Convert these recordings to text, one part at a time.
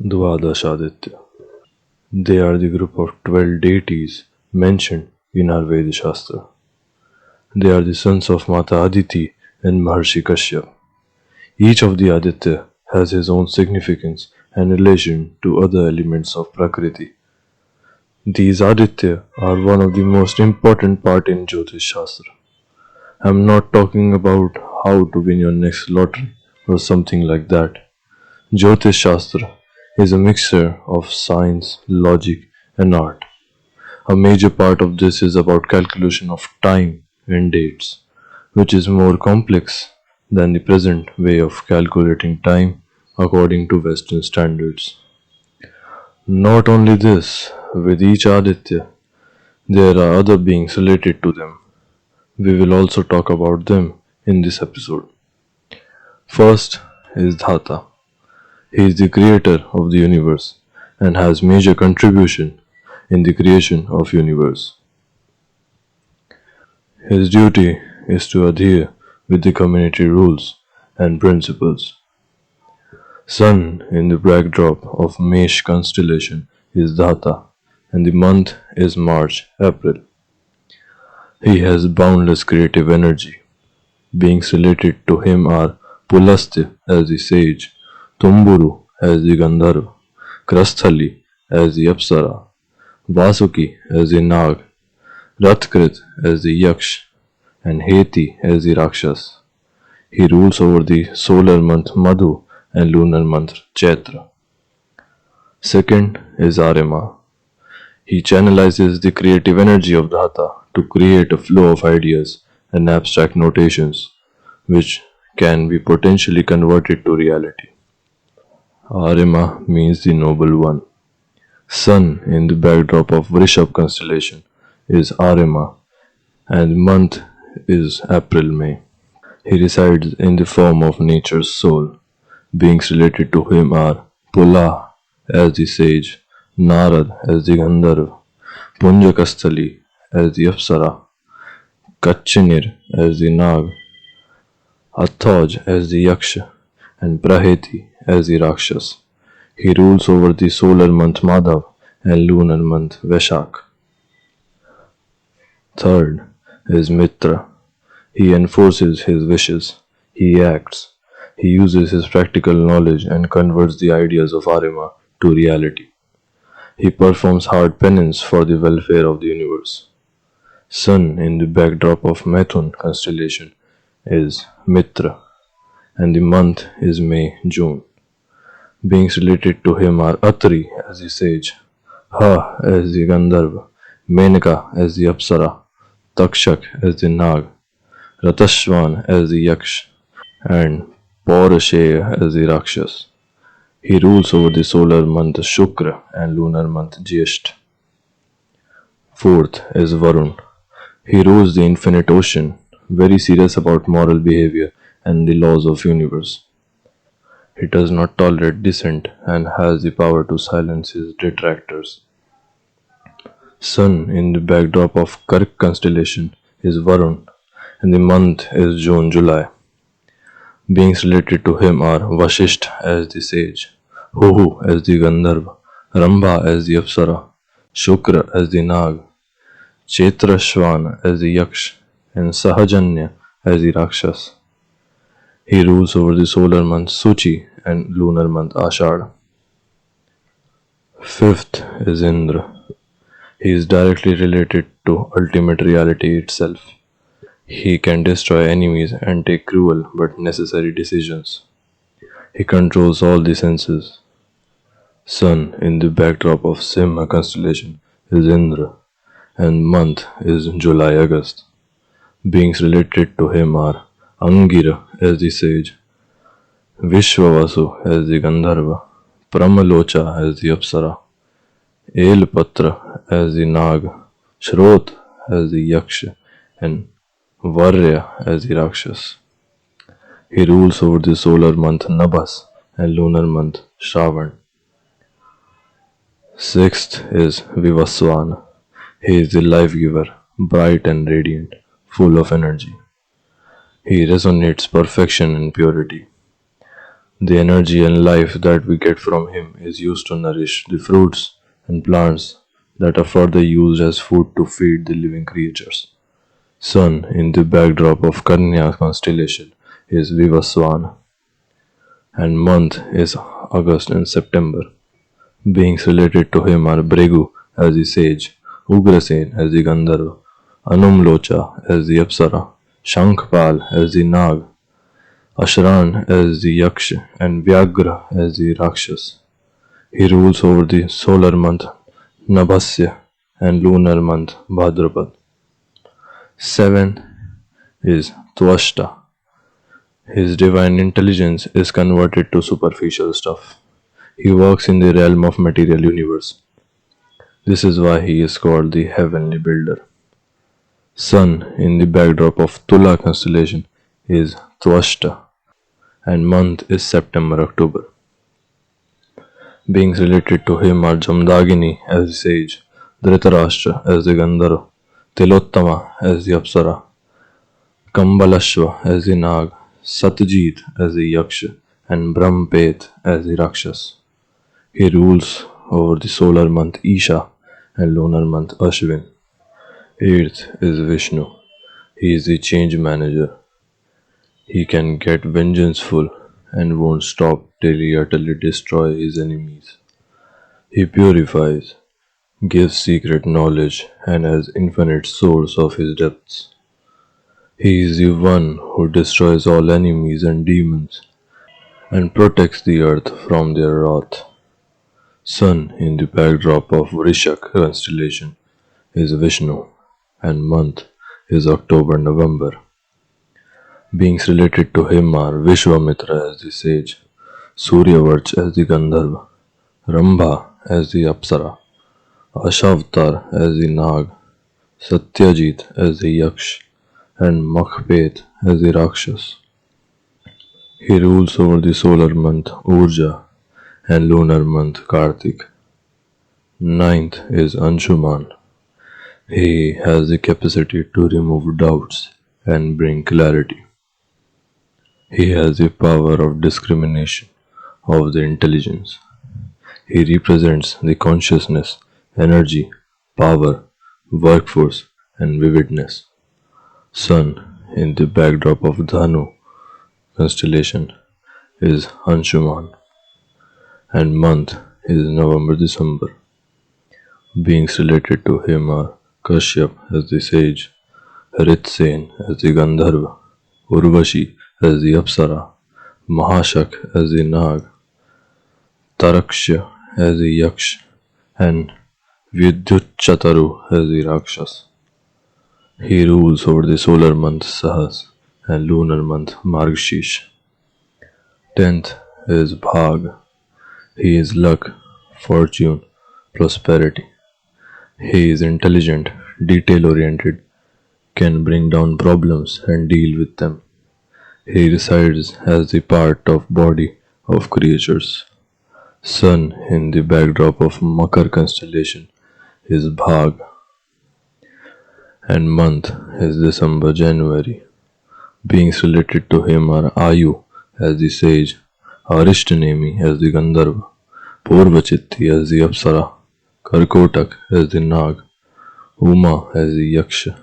Dvadashaditya. They are the group of 12 deities mentioned in our Veda Shastra. They are the sons of Mata Aditi and Maharshi Kashyap. Each of the Aditya has his own significance and relation to other elements of Prakriti. These Aditya are one of the most important part in Jyotish Shastra. I'm not talking about how to win your next lottery or something like that. Jyotish Shastra is a mixture of science, logic, and art. A major part of this is about calculation of time and dates, which is more complex than the present way of calculating time according to Western standards. Not only this, with each Aditya, there are other beings related to them. We will also talk about them in this episode. First is Dhata. He is the creator of the universe and has major contribution in the creation of universe. His duty is to adhere with the community rules and principles. Sun in the backdrop of Mesh constellation is Dhata and the month is March-April. He has boundless creative energy. Beings related to him are Pulastya as the sage, Tumburu as the Gandharva, Krasthali as the Apsara, Vasuki as the Nag, Rathkrit as the Yaksh, and Heti as the Rakshas. He rules over the solar month Madhu and lunar month Chaitra. Second is Arima. He channelizes the creative energy of Dhata to create a flow of ideas and abstract notations which can be potentially converted to reality. Arima means the noble one. Sun in the backdrop of Vrishab constellation is Arima and month is April-May. He resides in the form of nature's soul. Beings related to him are Pula as the sage, Narad as the Gandharva, Punjakasthali as the Apsara, Kachinir as the Nag, Athoj as the Yaksha, and Praheti as the Rakshas. He rules over the solar month Madhav and lunar month Vaishak. Third is Mitra. He enforces his wishes. He acts. He uses his practical knowledge and converts the ideas of Arima to reality. He performs hard penance for the welfare of the universe. Sun in the backdrop of Methun constellation is Mitra and the month is May-June. Beings related to him are Atri as the sage, Ha as the Gandharva, Menaka as the Apsara, Takshak as the Nag, Ratashvan as the Yaksh, and Paurasheya as the Rakshas. He rules over the solar month Shukra and lunar month Jyeshtha. Fourth is Varun. He rules the infinite ocean, very serious about moral behavior and the laws of universe. He does not tolerate dissent and has the power to silence his detractors. Sun in the backdrop of Kark constellation is Varun and the month is June-July. Beings related to him are Vashishtha as the sage, Huhu as the Gandharva, Rambha as the Apsara, Shukra as the Nag, Chetrashvan as the Yaksh, and Sahajanya as the Rakshas. He rules over the solar month Suchi and lunar month Ashad. Fifth is Indra. He is directly related to ultimate reality itself. He can destroy enemies and take cruel but necessary decisions. He controls all the senses. Sun in the backdrop of Simha constellation is Indra and month is July-August. Beings related to him are Angira as the sage, Vishwavasu as the Gandharva, Pramalocha as the Apsara, Elpatra as the Nag, Shrot as the Yaksha, and Varya as the Rakshas. He rules over the solar month Nabhas and lunar month Shravan. Sixth is Vivasvana. He is the life giver, bright and radiant, full of energy. He resonates perfection and purity. The energy and life that we get from him is used to nourish the fruits and plants that are further used as food to feed the living creatures. Sun in the backdrop of Kanya constellation is Vivaswan, and month is August and September. Beings related to him are Bregu as the sage, Ugrasen as the Gandharva, Anumlocha as the Apsara, Shankpal as the Nag, Ashran as the Yaksh, and Vyagra as the Rakshas. He rules over the solar month Nabhasya and lunar month Bhadrapad. 7 is Twashta. His divine intelligence is converted to superficial stuff. He works in the realm of material universe. This is why he is called the heavenly builder. Sun in the backdrop of Tula constellation is Twashta, and month is September October. Beings related to him are Jamdagini as the sage, Dhritarashtra as the Gandharva, Tilottama as the Apsara, Kambalashva as the Nag, Satyajit as the Yaksha, and Brahmpet as the Rakshas. He rules over the solar month Isha and lunar month Ashwin. 8th is Vishnu. He is the change manager. He can get vengeful and won't stop till he utterly destroys his enemies. He purifies, gives secret knowledge, and has infinite source of his depths. He is the one who destroys all enemies and demons and protects the earth from their wrath. Sun in the backdrop of Vrishak constellation is Vishnu, and month is October-November. Beings related to him are Vishwamitra as the sage, Suryavarch as the Gandharva, Rambha as the Apsara, Ashavtar as the Nag, Satyajit as the Yaksh, and Makhpet as the Rakshas. He rules over the solar month Urja and lunar month Kartik. 9th is Anshuman. He has the capacity to remove doubts and bring clarity. He has the power of discrimination of the intelligence. He represents the consciousness, energy, power, workforce, and vividness. Sun in the backdrop of Dhanu constellation is Anshuman, and month is November-December. Beings related to him are Kashyap as the sage, Ritsen as the Gandharva, Urvashi as the Apsara, Mahashak as the Nag, Tarakshya as the Yaksh, and Vidyutchataru as the Rakshas. He rules over the solar month Sahas and lunar month Margshish. 10th is Bhag. He is luck, fortune, prosperity. He is intelligent, detail oriented, can bring down problems and deal with them. He resides as the part of body of creatures. Sun in the backdrop of Makar constellation is Bhag, and month is December-January. Beings related to him are Ayu as the sage, Arishtanemi as the Gandharva, Purvachitti as the Apsara, Karkotak as the Nag, Uma as the Yaksha,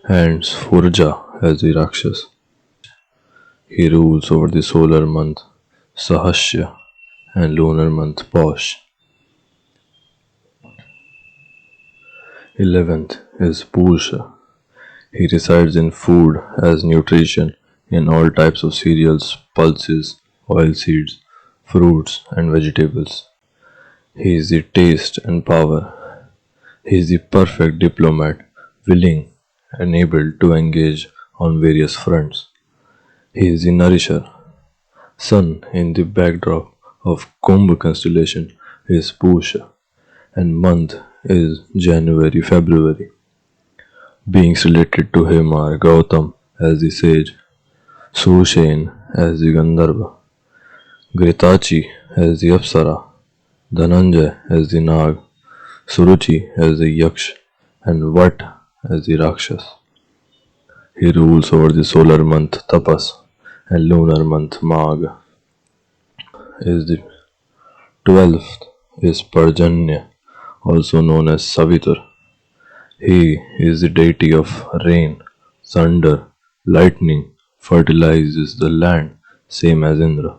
and Sphurja as the Rakshas. He rules over the solar month Sahasya and lunar month Posh. 11th is Purusha. He resides in food as nutrition in all types of cereals, pulses, oilseeds, fruits, and vegetables. He is the taste and power. He is the perfect diplomat, willing and able to engage on various fronts. He is the nourisher. Sun in the backdrop of Kumbh constellation is Pusha, and month is January-February. Beings related to him are Gautam as the sage, Sushen as the Gandharva, Gritachi as the Apsara, Dhananjay as the Nag, Suruchi as the Yaksh, and Vat as the Rakshas. He rules over the solar month Tapas and lunar month Magh. is the 12th is Parjanya, also known as Savitar. He is the deity of rain, thunder, lightning, fertilizes the land, same as Indra,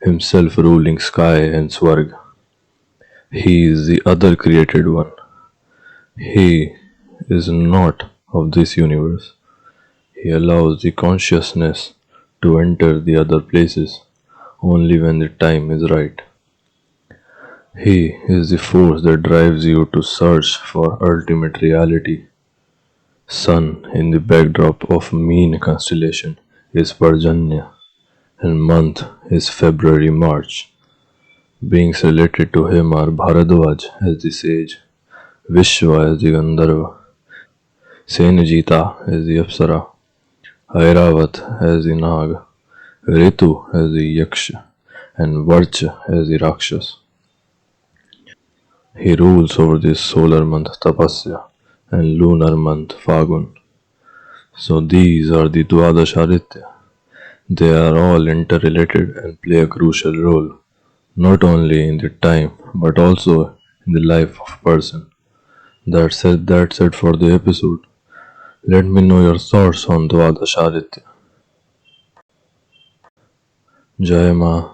himself ruling sky and Swarga. He is the other created one. He is not of this universe. He allows the consciousness to enter the other places only when the time is right. He is the force that drives you to search for ultimate reality. Sun in the backdrop of mean constellation is Parjanya and month is February March. Beings related to him are Bharadwaj as the sage, Vishwa as the Gandharva, Senajita as the Apsara, Airavat as the Nag, Ritu as the Yaksha, and Varcha as the Rakshas. He rules over the solar month Tapasya and lunar month Fagun. So these are the Dwadasharitya. They are all interrelated and play a crucial role, not only in the time but also in the life of a person. That's it for the episode. Let me know your thoughts on Dwadasharitya. Jai Ma,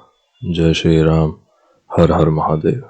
Jai Shri Ram, Har Har Mahadev.